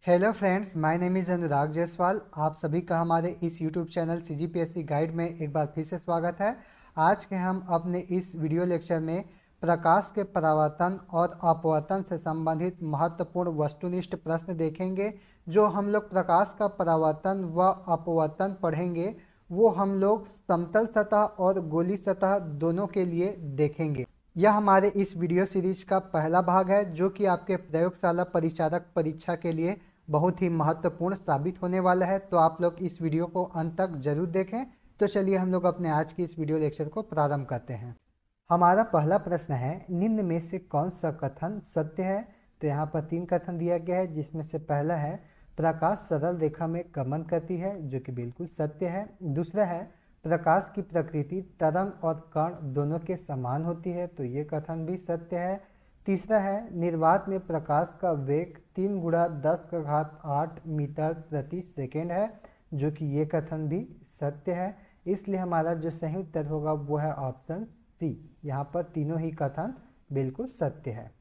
Hello friends, my name is Anurag Jaiswal. आप सभी का हमारे इस यूट्यूब चैनल सीजीपीएससी गाइड में एक बार फिर से स्वागत है। आज के हम अपने इस वीडियो लेक्चर में प्रकाश के परावर्तन और अपवर्तन से संबंधित महत्वपूर्ण वस्तुनिष्ठ प्रश्न देखेंगे। जो हम लोग प्रकाश का परावर्तन व अपवर्तन पढ़ेंगे वो हम लोग समतल सतह और गोलीय सतह दोनों के लिए देखेंगे। यह हमारे इस वीडियो सीरीज का पहला भाग है जो कि आपके प्रयोगशाला परिचारक परीक्षा के लिए बहुत ही महत्वपूर्ण साबित होने वाला है। तो आप लोग इस वीडियो को अंत तक जरूर देखें। तो चलिए हम लोग अपने आज की इस वीडियो लेक्चर को प्रारंभ करते हैं। हमारा पहला प्रश्न है, निम्न में से कौन सा कथन सत्य है। तो यहाँ पर 3 कथन दिया गया है, जिसमें से पहला है प्रकाश सरल रेखा में गमन करती है, जो कि बिल्कुल सत्य है। दूसरा है प्रकाश की प्रकृति तरंग और कण दोनों के समान होती है, तो ये कथन भी सत्य है। तीसरा है निर्वात में प्रकाश का वेग 3 गुणा 10 का घात 8 मीटर प्रति सेकेंड है, जो कि ये कथन भी सत्य है। इसलिए हमारा जो सही उत्तर होगा वो है ऑप्शन सी। यहाँ पर तीनों ही कथन बिल्कुल सत्य है।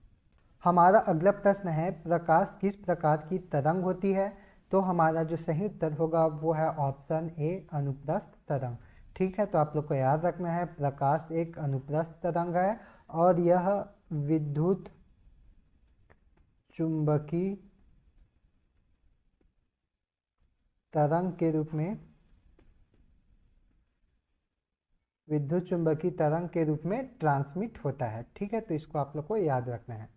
हमारा अगला प्रश्न है, प्रकाश किस प्रकार की तरंग होती है। तो हमारा जो सही उत्तर होगा वो है ऑप्शन ए, अनुप्रस्थ तरंग। ठीक है, तो आप लोग को याद रखना है प्रकाश एक अनुप्रस्थ तरंग है और यह विद्युत चुंबकीय तरंग के रूप में ट्रांसमिट होता है। ठीक है, तो इसको आप लोग को याद रखना है।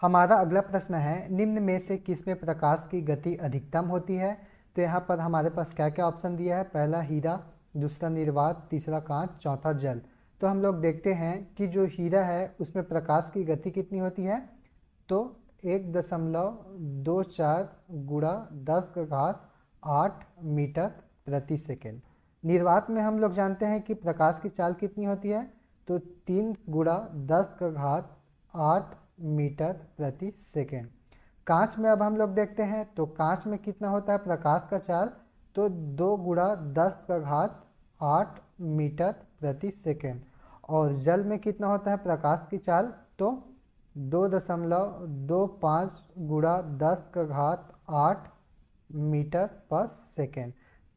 हमारा अगला प्रश्न है, निम्न में से किस में प्रकाश की गति अधिकतम होती है। तो यहाँ पर हमारे पास क्या क्या ऑप्शन दिया है, पहला हीरा, दूसरा निर्वात, तीसरा कांच, चौथा जल। तो हम लोग देखते हैं कि जो हीरा है उसमें प्रकाश की गति कितनी होती है, तो 1.24 गुणा 10 का घात 8 मीटर प्रति सेकेंड। निर्वात में हम लोग जानते हैं कि प्रकाश की चाल कितनी होती है, तो 3 गुणा 10 का घात 8 मीटर प्रति सेकेंड। कांच में अब हम लोग देखते हैं तो कांच में कितना होता है प्रकाश का चाल, तो 2 गुणा 10 का घात 8 मीटर प्रति सेकेंड। और जल में कितना होता है प्रकाश की चाल, तो 2.25 गुणा 10 का घात 8 मीटर पर सेकेंड।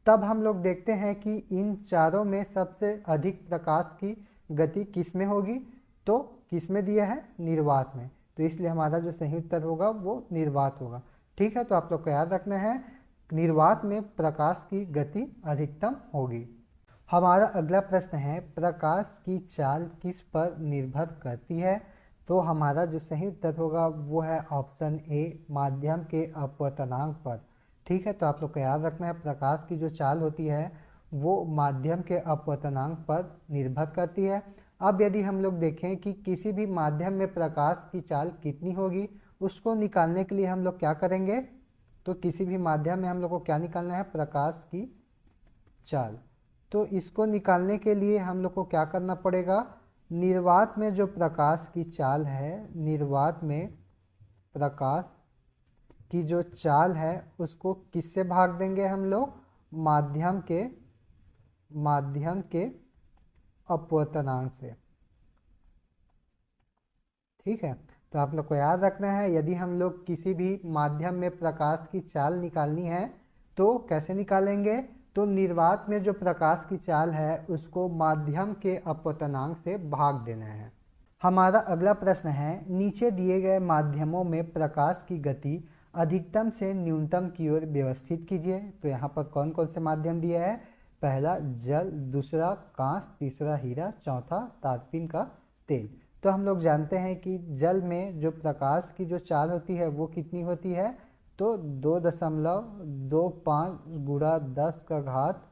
तब हम लोग देखते हैं कि इन चारों में सबसे अधिक प्रकाश की गति किस में होगी, तो किस में दिया है, निर्वात में। तो इसलिए हमारा जो सही उत्तर होगा वो निर्वात होगा। ठीक है, तो आप लोग को याद रखना है निर्वात में प्रकाश की गति अधिकतम होगी। हमारा अगला प्रश्न है, प्रकाश की चाल किस पर निर्भर करती है। तो हमारा जो सही उत्तर होगा वो है ऑप्शन ए, माध्यम के अपवर्तनांक पर। ठीक है, तो आप लोग को याद रखना है प्रकाश की जो चाल होती है वो माध्यम के अपवर्तनांक पर निर्भर करती है। अब यदि हम लोग देखें कि किसी भी माध्यम में प्रकाश की चाल कितनी होगी, उसको निकालने के लिए हम लोग क्या करेंगे, तो किसी भी माध्यम में हम लोग को क्या निकालना है, प्रकाश की चाल। तो इसको निकालने के लिए हम लोग को क्या करना पड़ेगा, निर्वात में जो प्रकाश की चाल है, निर्वात में प्रकाश की जो चाल है उसको किससे भाग देंगे हम लोग, माध्यम के अपवर्तनांक से। ठीक है, तो आप लोग को याद रखना है यदि हम लोग किसी भी माध्यम में प्रकाश की चाल निकालनी है तो कैसे निकालेंगे, तो निर्वात में जो प्रकाश की चाल है उसको माध्यम के अपवर्तनांक से भाग देना है। हमारा अगला प्रश्न है, नीचे दिए गए माध्यमों में प्रकाश की गति अधिकतम से न्यूनतम की ओर व्यवस्थित कीजिए। तो यहाँ पर कौन कौन से माध्यम दिए हैं, पहला जल, दूसरा कांच, तीसरा हीरा, चौथा तारपीन का तेल। तो हम लोग जानते हैं कि जल में जो प्रकाश की जो चाल होती है वो कितनी होती है, तो 2.25 गुणा 10 का घात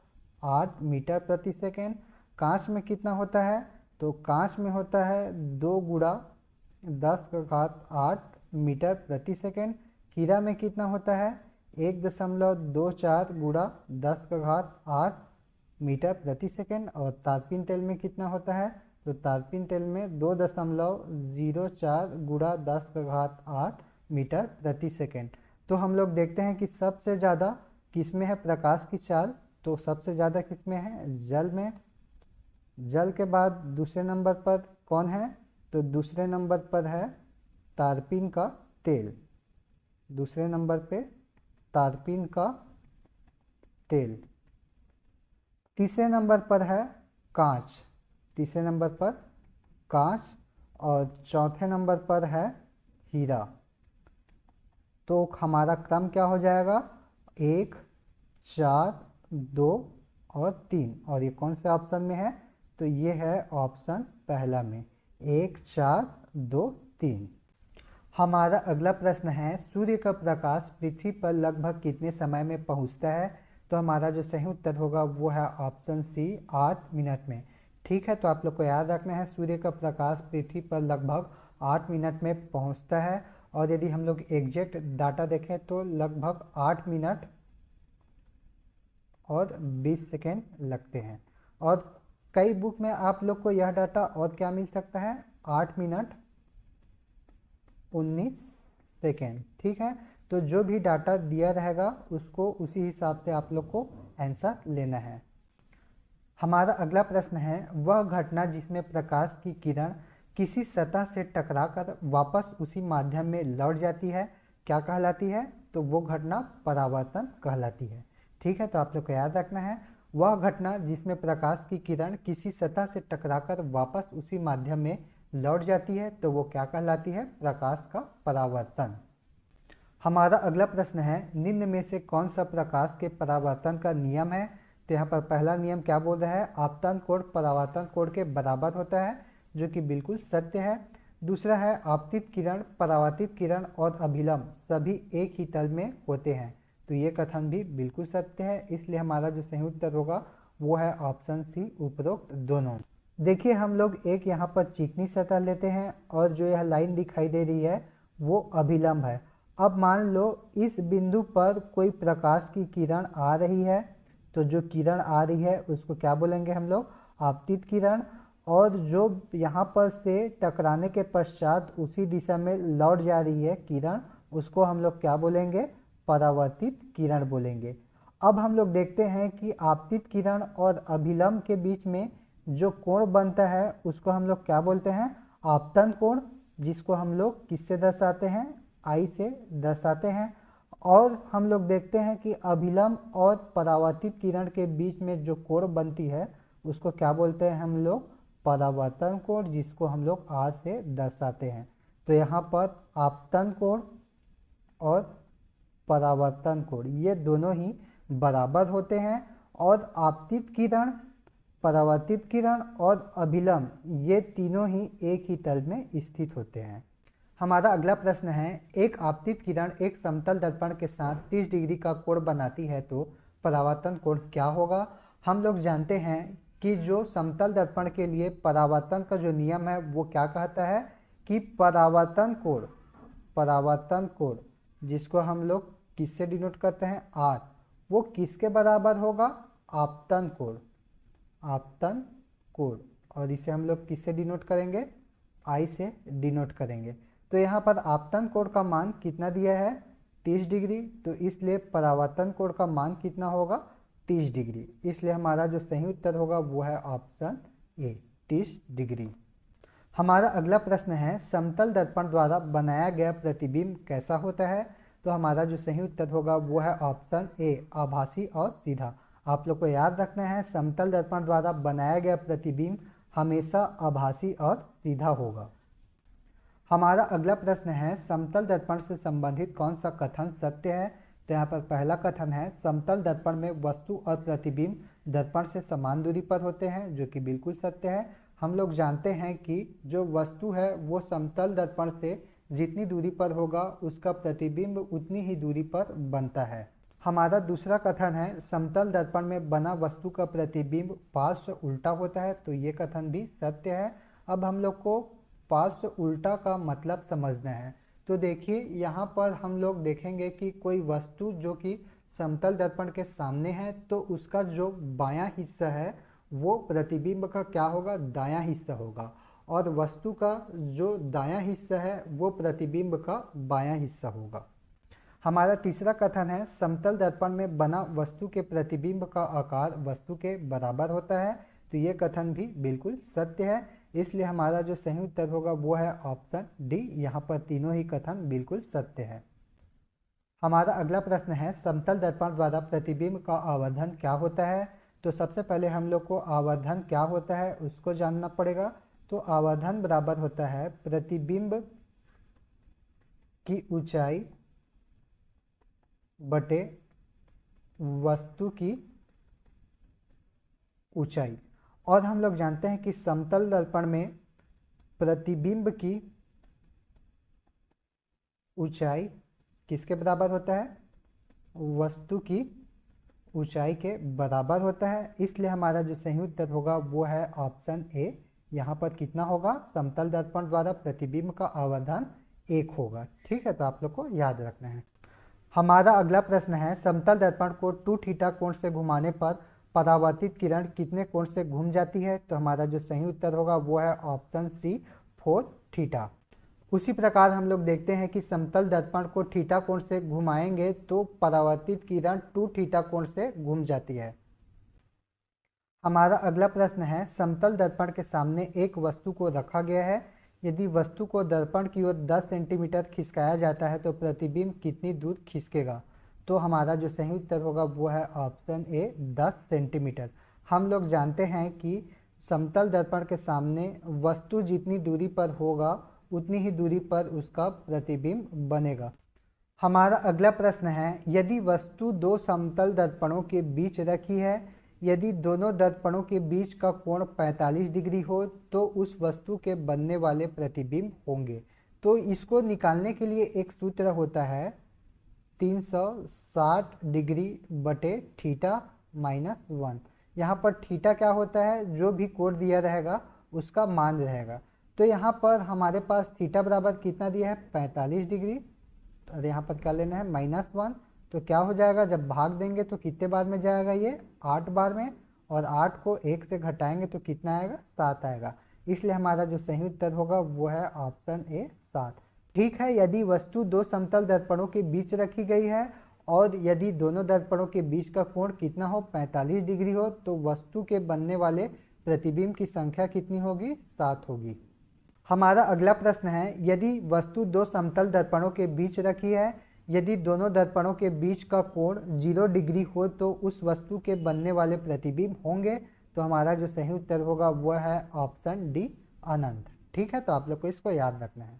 8 मीटर प्रति सेकेंड। कांच में कितना होता है, तो कांच में होता है 2 गुणा 10 का घात 8 मीटर प्रति सेकेंड। हीरा में कितना होता है, 1.24 गुणा 10 का घात 8 मीटर प्रति सेकेंड। और तारपीन तेल में कितना होता है, तो तारपीन तेल में 2.04 गुणा 10 का घात 8 मीटर प्रति सेकेंड। तो हम लोग देखते हैं कि सबसे ज़्यादा किस में है प्रकाश की चाल, तो सबसे ज़्यादा किस में है, जल में। जल के बाद दूसरे नंबर पर कौन है, तो दूसरे नंबर पर है तारपीन का तेल। दूसरे नंबर पे तारपीन का तेल। तीसरे नंबर पर है कांच, तीसरे नंबर पर कांच, और चौथे नंबर पर है हीरा। तो हमारा क्रम क्या हो जाएगा, 1, 4, 2 और 3, और ये कौन से ऑप्शन में है, तो ये है ऑप्शन पहला में, 1, 4, 2, 3। हमारा अगला प्रश्न है, सूर्य का प्रकाश पृथ्वी पर लगभग कितने समय में पहुंचता है। तो हमारा जो सही उत्तर होगा वो है ऑप्शन सी, 8 मिनट में। ठीक है, तो आप लोग को याद रखना है, सूर्य का प्रकाश पृथ्वी पर लगभग 8 मिनट में पहुंचता है। और यदि हम लोग एग्जैक्ट डाटा देखें तो लगभग 8 मिनट और 20 सेकेंड लगते हैं। और कई बुक में आप लोग को यह डाटा और क्या मिल सकता है, 8 मिनट 19 सेकेंड। ठीक है, तो जो भी डाटा दिया रहेगा उसको उसी हिसाब से आप लोग को आंसर लेना है। हमारा अगला प्रश्न है, वह घटना जिसमें प्रकाश की किरण किसी सतह से टकराकर वापस उसी माध्यम में लौट जाती है, क्या कहलाती है, तो वो घटना परावर्तन कहलाती है। ठीक है, तो आप लोग को याद रखना है, वह घटना जिसमें प्रकाश की किरण किसी सतह से टकराकर वापस उसी माध्यम में लौट जाती है, तो वो क्या कहलाती है, प्रकाश का परावर्तन। हमारा अगला प्रश्न है, निम्न में से कौन सा प्रकाश के परावर्तन का नियम है। तो यहाँ पर पहला नियम क्या बोल रहा है, आपतन कोण परावर्तन कोण के बराबर होता है, जो कि बिल्कुल सत्य है। दूसरा है, आपतित किरण, परावर्तित किरण और अभिलंब सभी एक ही तल में होते हैं, तो ये कथन भी बिल्कुल सत्य है। इसलिए हमारा जो सही उत्तर होगा वो है ऑप्शन सी, उपरोक्त दोनों। देखिए, हम लोग एक यहाँ पर चिकनी सतह लेते हैं और जो यह लाइन दिखाई दे रही है वो अभिलंब है। अब मान लो इस बिंदु पर कोई प्रकाश की किरण आ रही है, तो जो किरण आ रही है उसको क्या बोलेंगे हम लोग, आपतित किरण। और जो यहाँ पर से टकराने के पश्चात उसी दिशा में लौट जा रही है किरण, उसको हम लोग क्या बोलेंगे, परावर्तित किरण बोलेंगे। अब हम लोग देखते हैं कि आपतित किरण और अभिलंब के बीच में जो कोण बनता है उसको हम लोग क्या बोलते हैं, आपतन कोण, जिसको हम लोग किससे दर्शाते हैं, आई से दर्शाते हैं। और हम लोग देखते हैं कि अभिलंब और परावर्तित किरण के बीच में जो कोण बनती है उसको क्या बोलते हैं हम लोग, परावर्तन कोण, जिसको हम लोग आर से दर्शाते हैं। तो यहाँ पर आपतन कोण और परावर्तन कोण ये दोनों ही बराबर होते हैं, और आपतित किरण, परावर्तित किरण और अभिलंब ये तीनों ही एक ही तल में स्थित होते हैं। हमारा अगला प्रश्न है, एक आपतित किरण एक समतल दर्पण के साथ 30 डिग्री का कोण बनाती है, तो परावर्तन कोण क्या होगा। हम लोग जानते हैं कि जो समतल दर्पण के लिए परावर्तन का जो नियम है वो क्या कहता है कि परावर्तन कोण, परावर्तन कोण जिसको हम लोग किससे डिनोट करते हैं, आर, वो किसके बराबर होगा, आपतन कोण, आपतन कोण। और इसे हम लोग किससे डिनोट करेंगे, आई से डिनोट करेंगे। तो यहाँ पर आपतन कोण का मान कितना दिया है, 30 डिग्री, तो इसलिए परावर्तन कोण का मान कितना होगा, 30 डिग्री। इसलिए हमारा जो सही उत्तर होगा वो है ऑप्शन ए, 30 डिग्री। हमारा अगला प्रश्न है, समतल दर्पण द्वारा बनाया गया प्रतिबिंब कैसा होता है। तो हमारा जो सही उत्तर होगा वो है ऑप्शन ए, आभासी और सीधा। आप लोग को याद रखना है, समतल दर्पण द्वारा बनाया गया प्रतिबिंब हमेशा आभासी और सीधा होगा। हमारा अगला प्रश्न है, समतल दर्पण से संबंधित कौन सा कथन सत्य है। तो यहाँ पर पहला कथन है, समतल दर्पण में वस्तु और प्रतिबिंब दर्पण से समान दूरी पर होते हैं, जो कि बिल्कुल सत्य है। हम लोग जानते हैं कि जो वस्तु है वो समतल दर्पण से जितनी दूरी पर होगा उसका प्रतिबिंब उतनी ही दूरी पर बनता है। हमारा दूसरा कथन है, समतल दर्पण में बना वस्तु का प्रतिबिंब पार्श्व उल्टा होता है, तो ये कथन भी सत्य है। अब हम लोग को पार्श्व उल्टा का मतलब समझना है। तो देखिए, यहाँ पर हम लोग देखेंगे कि कोई वस्तु जो कि समतल दर्पण के सामने है, तो उसका जो बायां हिस्सा है वो प्रतिबिंब का क्या होगा, दायां हिस्सा होगा, और वस्तु का जो दायां हिस्सा है वो प्रतिबिंब का बायां हिस्सा होगा। हमारा तीसरा कथन है, समतल दर्पण में बना वस्तु के प्रतिबिंब का आकार वस्तु के बराबर होता है, तो ये कथन भी बिल्कुल सत्य है। इसलिए हमारा जो सही उत्तर होगा वो है ऑप्शन डी, यहाँ पर तीनों ही कथन बिल्कुल सत्य है। हमारा अगला प्रश्न है समतल दर्पण द्वारा प्रतिबिंब का आवर्धन क्या होता है। तो सबसे पहले हम लोग को आवर्धन क्या होता है उसको जानना पड़ेगा। तो आवर्धन बराबर होता है प्रतिबिंब की ऊंचाई बटे वस्तु की ऊंचाई। और हम लोग जानते हैं कि समतल दर्पण में प्रतिबिंब की ऊंचाई किसके बराबर होता है, वस्तु की ऊंचाई के बराबर होता है। इसलिए हमारा जो सही उत्तर होगा वो है ऑप्शन ए। यहाँ पर कितना होगा, समतल दर्पण द्वारा प्रतिबिंब का आवर्धन 1 होगा। ठीक है, तो आप लोग को याद रखना है। हमारा अगला प्रश्न है समतल दर्पण को 2 थीटा कोण से घुमाने पर परावर्तित किरण कितने कोण से घूम जाती है। तो हमारा जो सही उत्तर होगा वो है ऑप्शन सी 4 थीटा। उसी प्रकार हम लोग देखते हैं कि समतल दर्पण को थीटा कोण से घुमाएंगे तो परावर्तित किरण 2 थीटा कोण से घूम जाती है। हमारा अगला प्रश्न है समतल दर्पण के सामने एक वस्तु को रखा गया है। यदि वस्तु को दर्पण की ओर 10 सेंटीमीटर खिसकाया जाता है तो प्रतिबिंब कितनी दूर खिसकेगा। तो हमारा जो सही उत्तर होगा वो है ऑप्शन ए 10 सेंटीमीटर। हम लोग जानते हैं कि समतल दर्पण के सामने वस्तु जितनी दूरी पर होगा उतनी ही दूरी पर उसका प्रतिबिंब बनेगा। हमारा अगला प्रश्न है यदि वस्तु 2 समतल दर्पणों के बीच रखी है, यदि दोनों दर्पणों के बीच का कोण 45 डिग्री हो तो उस वस्तु के बनने वाले प्रतिबिंब होंगे। तो इसको निकालने के लिए एक सूत्र होता है 360 डिग्री बटे थीटा माइनस 1। यहाँ पर थीटा क्या होता है, जो भी कोण दिया रहेगा उसका मान रहेगा। तो यहाँ पर हमारे पास थीटा बराबर कितना दिया है 45 डिग्री, और यहाँ पर क्या लेना है -1। तो क्या हो जाएगा, जब भाग देंगे तो कितने बार में जाएगा, ये 8 बार में, और 8 को 1 से घटाएंगे तो कितना आएगा, 7 आएगा। इसलिए हमारा जो सही उत्तर होगा वो है ऑप्शन ए 7। ठीक है, यदि वस्तु 2 समतल दर्पणों के बीच रखी गई है और यदि दोनों दर्पणों के बीच का कोण कितना हो 45 डिग्री हो तो वस्तु के बनने वाले प्रतिबिंब की संख्या कितनी होगी, 7 होगी। हमारा अगला प्रश्न है यदि वस्तु 2 समतल दर्पणों के बीच रखी है, यदि दोनों दर्पणों के बीच का कोण 0 डिग्री हो तो उस वस्तु के बनने वाले प्रतिबिंब होंगे। तो हमारा जो सही उत्तर होगा वह है ऑप्शन डी अनंत। ठीक है, तो आप लोग को इसको याद रखना है।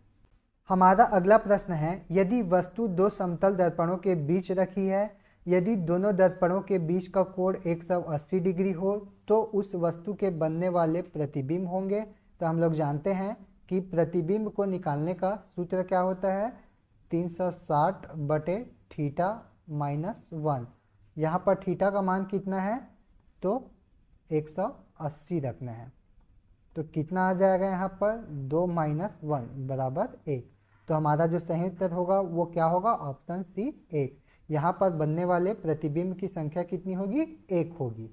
हमारा अगला प्रश्न है यदि वस्तु 2 समतल दर्पणों के बीच रखी है, यदि दोनों दर्पणों के बीच का कोण 180 डिग्री हो तो उस वस्तु के बनने वाले प्रतिबिंब होंगे। तो हम लोग जानते हैं कि प्रतिबिंब को निकालने का सूत्र क्या होता है, 360 बटे थीटा माइनस 1। यहाँ पर थीटा का मान कितना है, तो 180 रखना है। तो कितना आ जाएगा यहाँ पर, 2 - 1 बराबर 1। तो हमारा जो सही उत्तर होगा वो क्या होगा, ऑप्शन सी 1। यहाँ पर बनने वाले प्रतिबिंब की संख्या कितनी होगी, 1 होगी।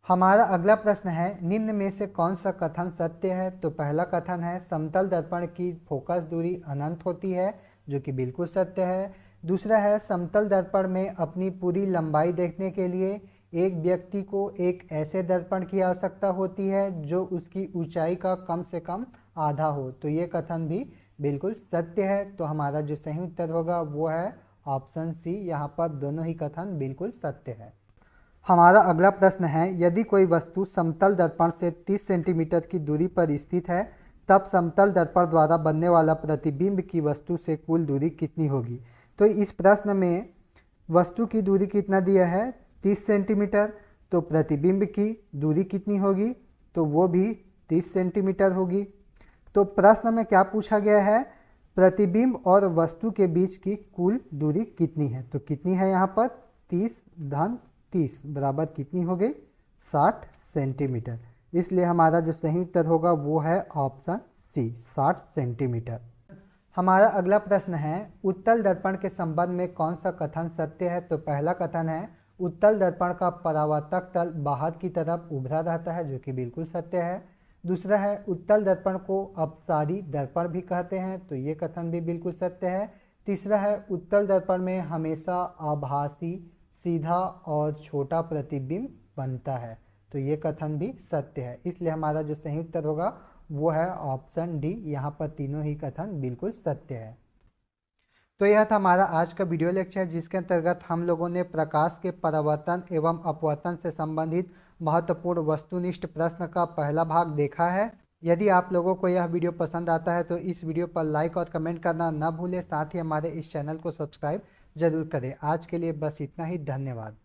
हमारा अगला प्रश्न है निम्न में से कौन सा कथन सत्य है। तो पहला कथन है समतल दर्पण की फोकस दूरी अनंत होती है, जो कि बिल्कुल सत्य है। दूसरा है समतल दर्पण में अपनी पूरी लंबाई देखने के लिए एक व्यक्ति को एक ऐसे दर्पण की आवश्यकता होती है जो उसकी ऊंचाई का कम से कम आधा हो। तो ये कथन भी बिल्कुल सत्य है। तो हमारा जो सही उत्तर होगा वो है ऑप्शन सी। यहाँ पर दोनों ही कथन बिल्कुल सत्य है। हमारा अगला प्रश्न है यदि कोई वस्तु समतल दर्पण से 30 सेंटीमीटर की दूरी पर स्थित है तब समतल दर्पण द्वारा बनने वाला प्रतिबिंब की वस्तु से कुल दूरी कितनी होगी। तो इस प्रश्न में वस्तु की दूरी कितना दिया है, 30 सेंटीमीटर। तो प्रतिबिंब की दूरी कितनी होगी, तो वो भी 30 सेंटीमीटर होगी। तो प्रश्न में क्या पूछा गया है, प्रतिबिंब और वस्तु के बीच की कुल दूरी कितनी है। तो कितनी है यहाँ पर, 30 - 30 बराबर कितनी हो गई, 60 सेंटीमीटर। इसलिए हमारा जो सही उत्तर होगा वो है ऑप्शन सी 60 सेंटीमीटर। हमारा अगला प्रश्न है उत्तल दर्पण के संबंध में कौन सा कथन सत्य है। तो पहला कथन है उत्तल दर्पण का परावर्तक तल बाहर की तरफ उभरा रहता है, जो कि बिल्कुल सत्य है। दूसरा है उत्तल दर्पण को अपसारी दर्पण भी कहते हैं, तो ये कथन भी बिल्कुल सत्य है। तीसरा है उत्तल दर्पण में हमेशा आभासी सीधा और छोटा प्रतिबिंब बनता है, तो ये कथन भी सत्य है। इसलिए हमारा जो सही उत्तर होगा वो है ऑप्शन डी। यहाँ पर तीनों ही कथन बिल्कुल सत्य है। तो यह था हमारा आज का वीडियो लेक्चर, जिसके अंतर्गत हम लोगों ने प्रकाश के परावर्तन एवं अपवर्तन से संबंधित महत्वपूर्ण वस्तुनिष्ठ प्रश्न का पहला भाग देखा है। यदि आप लोगों को यह वीडियो पसंद आता है तो इस वीडियो पर लाइक और कमेंट करना न भूलें। साथ ही हमारे इस चैनल को सब्सक्राइब जरूर करें। आज के लिए बस इतना ही। धन्यवाद।